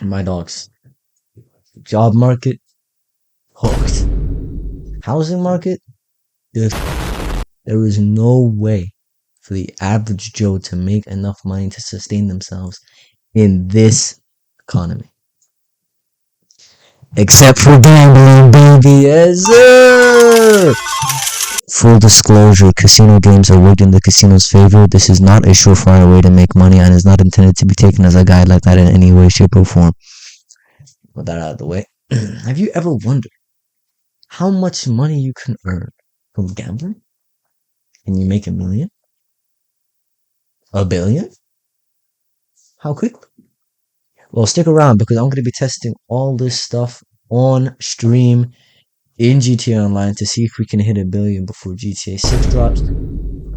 My dogs. Job market, hooked. Housing market, there is no way for the average Joe to make enough money to sustain themselves in this economy. Except for gambling, baby, yes sir! Full disclosure, casino games are rigged in the casino's favor. This is not a surefire way to make money and is not intended to be taken as a guide like that in any way, shape, or form. With that out of the way, have you ever wondered how much money you can earn from gambling? Can you make a million? A billion? How quickly? Well, stick around because I'm going to be testing all this stuff on stream in GTA Online to see if we can hit a billion before GTA 6 drops.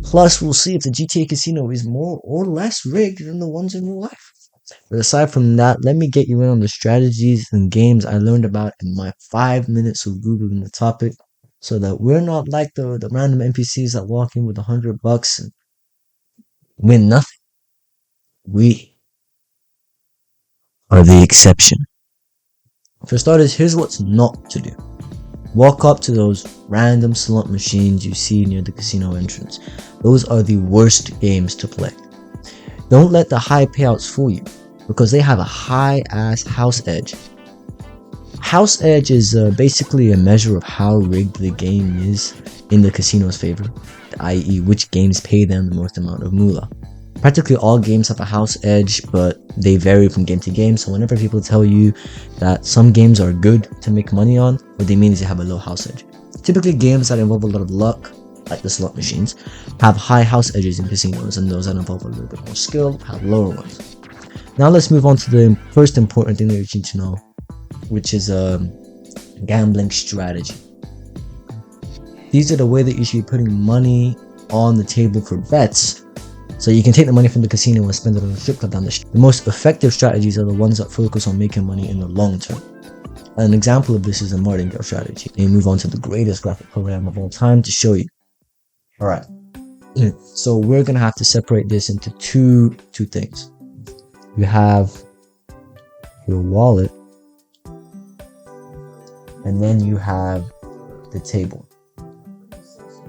Plus, we'll see if the GTA Casino is more or less rigged than the ones in real life. But aside from that, let me get you in on the strategies and games I learned about in my 5 minutes of Googling the topic so that we're not like the random NPCs that walk in with $100 and win nothing. We are the exception. For starters, here's what's not to do. Walk up to those random slot machines you see near the casino entrance. Those are the worst games to play. Don't let the high payouts fool you, because they have a high-ass house edge. House edge is basically a measure of how rigged the game is in the casino's favor, i.e. which games pay them the most amount of moolah. Practically all games have a house edge, but they vary from game to game, so whenever people tell you that some games are good to make money on, what they mean is they have a low house edge. Typically games that involve a lot of luck, like the slot machines, have high house edges in casinos, and those that involve a little bit more skill have lower ones. Now let's move on to the first important thing that you need to know, which is gambling strategy. These are the way that you should be putting money on the table for bets, so you can take the money from the casino and spend it on a strip club down the street. The most effective strategies are the ones that focus on making money in the long term. An example of this is the martingale strategy. And you move on to the greatest graphic program of all time to show you. Alright, so we're going to have to separate this into two things. You have your wallet, and then you have the table.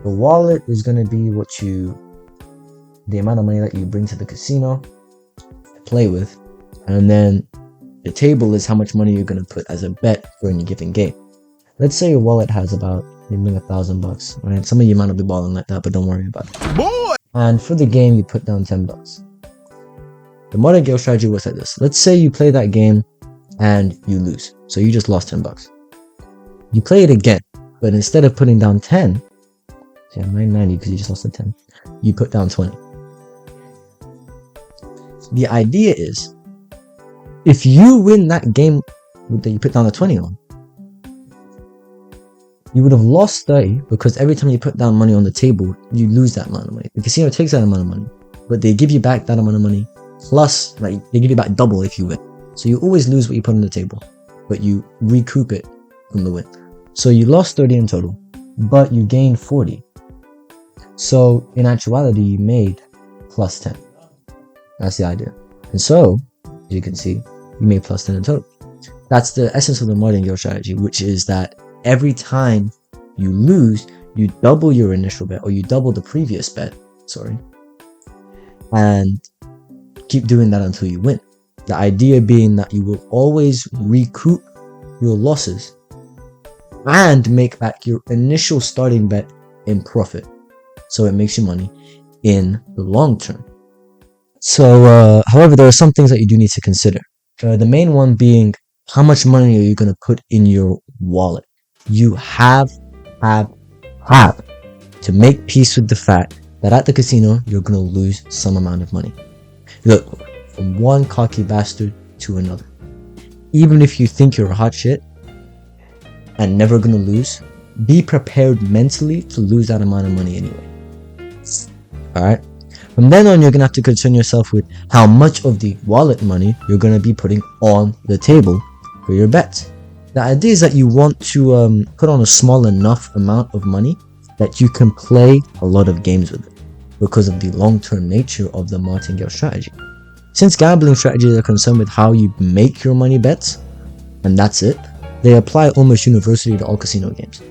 The wallet is going to be the amount of money that you bring to the casino to play with, and then the table is how much money you're going to put as a bet for any given game. Let's say your wallet has about maybe $1,000, right? Some of you might not be balling like that, but don't worry about it. Boy! And for the game, you put down $10. The martingale strategy works like this. Let's say you play that game and you lose, so you just lost $10. You play it again, but instead of putting down 10, so you have 990 because you just lost the 10, you put down 20. The idea is, if you win that game that you put down the 20 on, you would have lost 30 because every time you put down money on the table, you lose that amount of money. The casino takes that amount of money, but they give you back that amount of money, plus, like, they give you back double if you win. So you always lose what you put on the table, but you recoup it from the win. So you lost 30 in total, but you gained 40. So in actuality, you made plus 10. That's the idea. And so, as you can see, you made plus 10 in total. That's the essence of the martingale strategy, which is that every time you lose, you double your initial bet, or you double the previous bet, and keep doing that until you win. The idea being that you will always recoup your losses and make back your initial starting bet in profit. So it makes you money in the long term. So, however, there are some things that you do need to consider. The main one being, how much money are you going to put in your wallet? You have to make peace with the fact that at the casino, you're going to lose some amount of money. Look, from one cocky bastard to another. Even if you think you're a hot shit and never going to lose, be prepared mentally to lose that amount of money anyway. Alright? From then on, you're going to have to concern yourself with how much of the wallet money you're going to be putting on the table for your bets. The idea is that you want to put on a small enough amount of money that you can play a lot of games with it, because of the long-term nature of the martingale strategy. Since gambling strategies are concerned with how you make your money bets, and that's it, they apply almost universally to all casino games.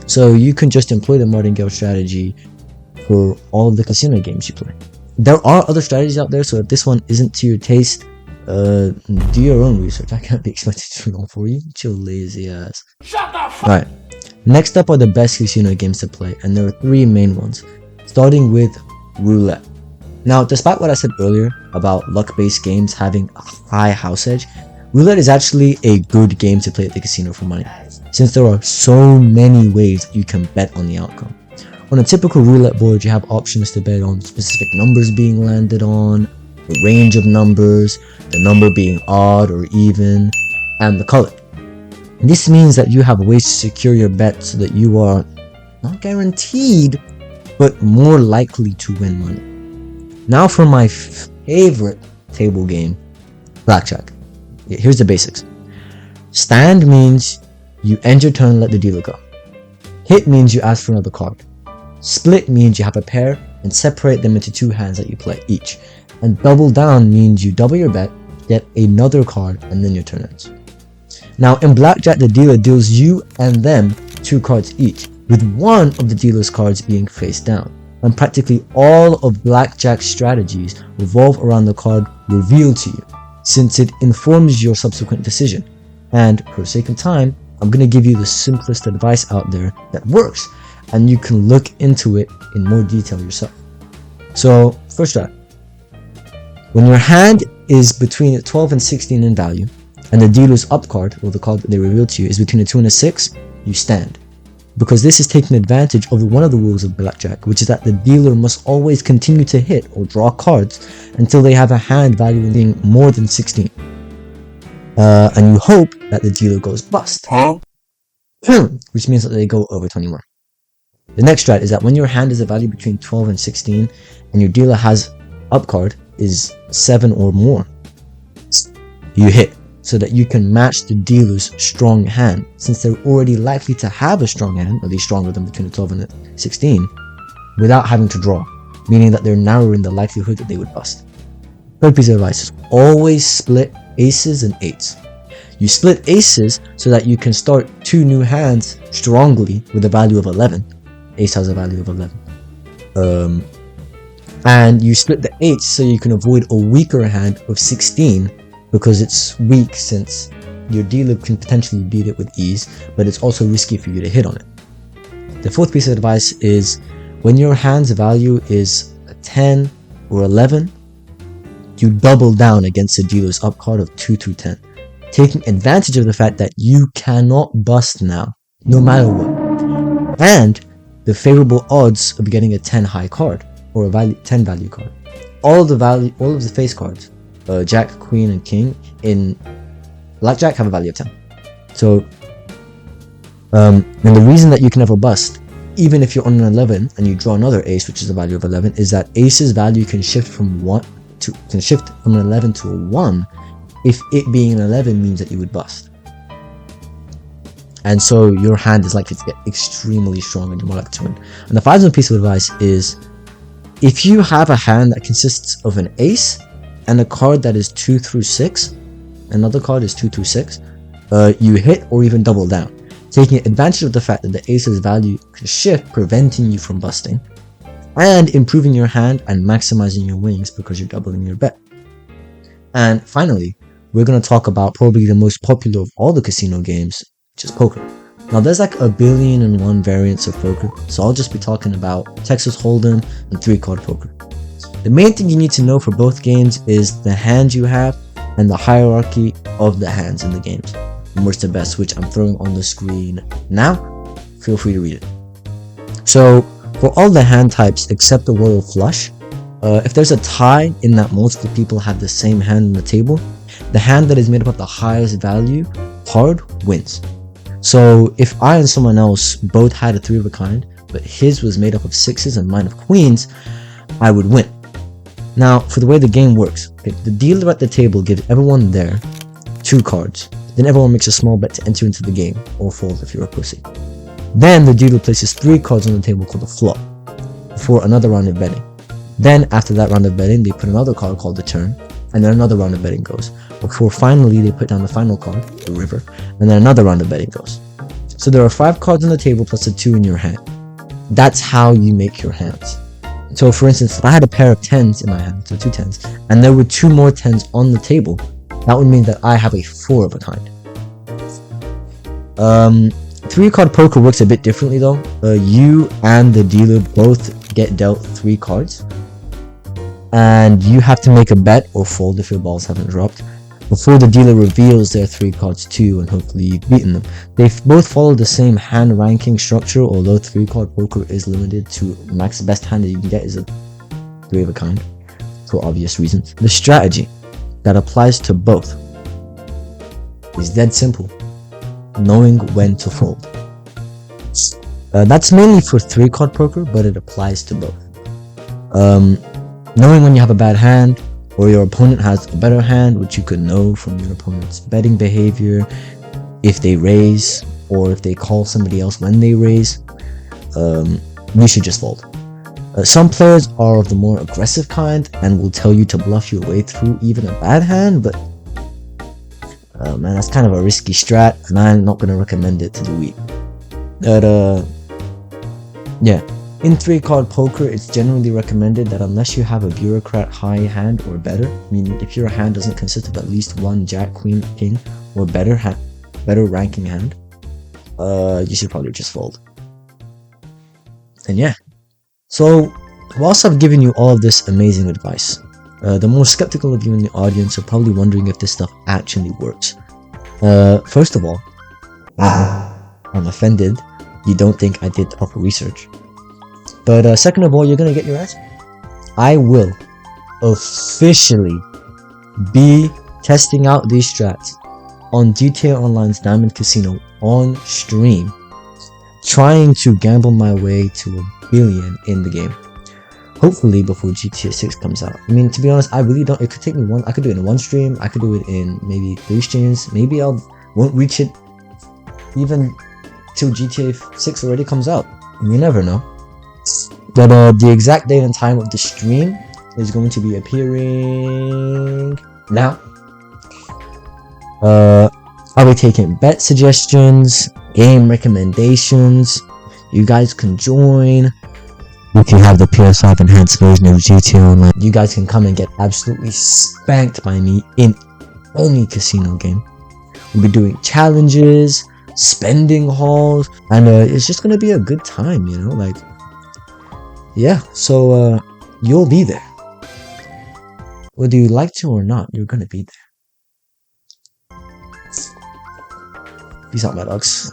So you can just employ the martingale strategy for all of the casino games you play. There are other strategies out there, so if this one isn't to your taste, do your own research. I can't be expected to do it all for you. Chill, lazy ass. Shut the fuck. Alright, next up are the best casino games to play, and there are three main ones, starting with roulette. Now, despite what I said earlier about luck-based games having a high house edge, roulette is actually a good game to play at the casino for money, since there are so many ways you can bet on the outcome. On a typical roulette board, you have options to bet on specific numbers being landed on, the range of numbers, the number being odd or even, and the color. And this means that you have ways to secure your bet so that you are not guaranteed, but more likely to win money. Now for my favorite table game, blackjack. Here's the basics. Stand means you end your turn and let the dealer go. Hit means you ask for another card. Split means you have a pair and separate them into two hands that you play each. And double down means you double your bet, get another card, and then your turn ends. Now in blackjack, the dealer deals you and them two cards each, with one of the dealer's cards being face down. And practically all of blackjack's strategies revolve around the card revealed to you, since it informs your subsequent decision. And for the sake of time, I'm going to give you the simplest advice out there that works, and you can look into it in more detail yourself. So, first strat. When your hand is between 12 and 16 in value, and the dealer's up card, or the card that they reveal to you, is between a 2 and a 6, you stand. Because this is taking advantage of one of the rules of blackjack, which is that the dealer must always continue to hit or draw cards until they have a hand valuing more than 16. And you hope that the dealer goes bust. Which means that they go over 21. The next strat is that when your hand is a value between 12 and 16, and your dealer has up card is 7 or more, you hit, so that you can match the dealer's strong hand, since they're already likely to have a strong hand, at least stronger than between the 12 and the 16, without having to draw, meaning that they're narrowing the likelihood that they would bust. Third piece of advice is always split aces and eights. You split aces so that you can start two new hands strongly with a value of 11. Ace has a value of 11. And you split the eights so you can avoid a weaker hand of 16, because it's weak since your dealer can potentially beat it with ease, but it's also risky for you to hit on it. The fourth piece of advice is when your hand's value is a 10 or 11, you double down against the dealer's up card of 2 through 10, taking advantage of the fact that you cannot bust now, no matter what, and the favorable odds of getting a 10 high card or a 10 value card. All of the face cards, Jack, Queen, and King in blackjack have a value of 10. So, and the reason that you can never bust, even if you're on an 11 and you draw another ace, which is a value of 11, is that ace's value can shift from an 11 to a 1, if it being an 11 means that you would bust. And so your hand is likely to get extremely strong and you're more likely to win. And the final piece of advice is, if you have a hand that consists of an ace and a card that is 2 through 6, another card is 2 through 6, you hit or even double down, taking advantage of the fact that the ace's value can shift, preventing you from busting, and improving your hand and maximizing your winnings because you're doubling your bet. And finally, we're going to talk about probably the most popular of all the casino games, which is poker. Now there's like 1,000,000,001 variants of poker, so I'll just be talking about Texas Hold'em and 3-card poker. The main thing you need to know for both games is the hands you have and the hierarchy of the hands in the games, from worst to best, which I'm throwing on the screen now. Feel free to read it. So for all the hand types except the royal flush, if there's a tie in that multiple people have the same hand on the table, the hand that is made up of the highest value card wins. So if I and someone else both had a 3 of a kind, but his was made up of 6s and mine of queens, I would win. Now, for the way the game works, the dealer at the table gives everyone there 2 cards. Then everyone makes a small bet to enter into the game, or fold if you're a pussy. Then the dealer places 3 cards on the table called a flop, before another round of betting. Then, after that round of betting, they put another card called the turn, and then another round of betting goes, before finally they put down the final card, the river, and then another round of betting goes. So there are 5 cards on the table plus a 2 in your hand. That's how you make your hands. So for instance, if I had a pair of 10s in my hand, so 2 10s, and there were 2 more 10s on the table, that would mean that I have a 4 of a kind. 3-card poker works a bit differently though. You and the dealer both get dealt 3 cards, and you have to make a bet or fold if your balls haven't dropped before the dealer reveals their 3 cards to you, and hopefully you've beaten them. They both follow the same hand ranking structure, although 3-card poker is limited to max best hand that you can get is a 3 of a kind, for obvious reasons. The strategy that applies to both is dead simple: knowing when to fold. That's mainly for 3-card poker, but it applies to both. Knowing when you have a bad hand, or your opponent has a better hand, which you could know from your opponent's betting behavior, if they raise, or if they call somebody else when they raise, you should just fold. Some players are of the more aggressive kind and will tell you to bluff your way through even a bad hand, but man, that's kind of a risky strat, and I'm not going to recommend it to the weak. But yeah, in 3-card poker, it's generally recommended that unless you have a bureaucrat high hand or better, meaning if your hand doesn't consist of at least 1 jack, queen, king, or better ranking hand, you should probably just fold. And yeah, so whilst I've given you all of this amazing advice, the more skeptical of you in the audience are probably wondering if this stuff actually works. First of all, I'm offended you don't think I did proper research. But second of all, you're gonna get your answer. I will officially be testing out these strats on GTA Online's Diamond Casino on stream, trying to gamble my way to $1 billion in the game. Hopefully before GTA 6 comes out. I mean, to be honest, I really don't. It could take me I could do it in 1 stream. I could do it in maybe 3 streams. Maybe won't reach it even till GTA 6 already comes out. You never know. But the exact date and time of the stream is going to be appearing now. I'll be taking bet suggestions, game recommendations. You guys can join. If you have the PS5 enhanced version of GTA Online, you guys can come and get absolutely spanked by me in any casino game. We'll be doing challenges, spending hauls, and it's just gonna be a good time, you know, like, yeah. So you'll be there, whether you like to or not. You're gonna be there. Peace out, my dogs.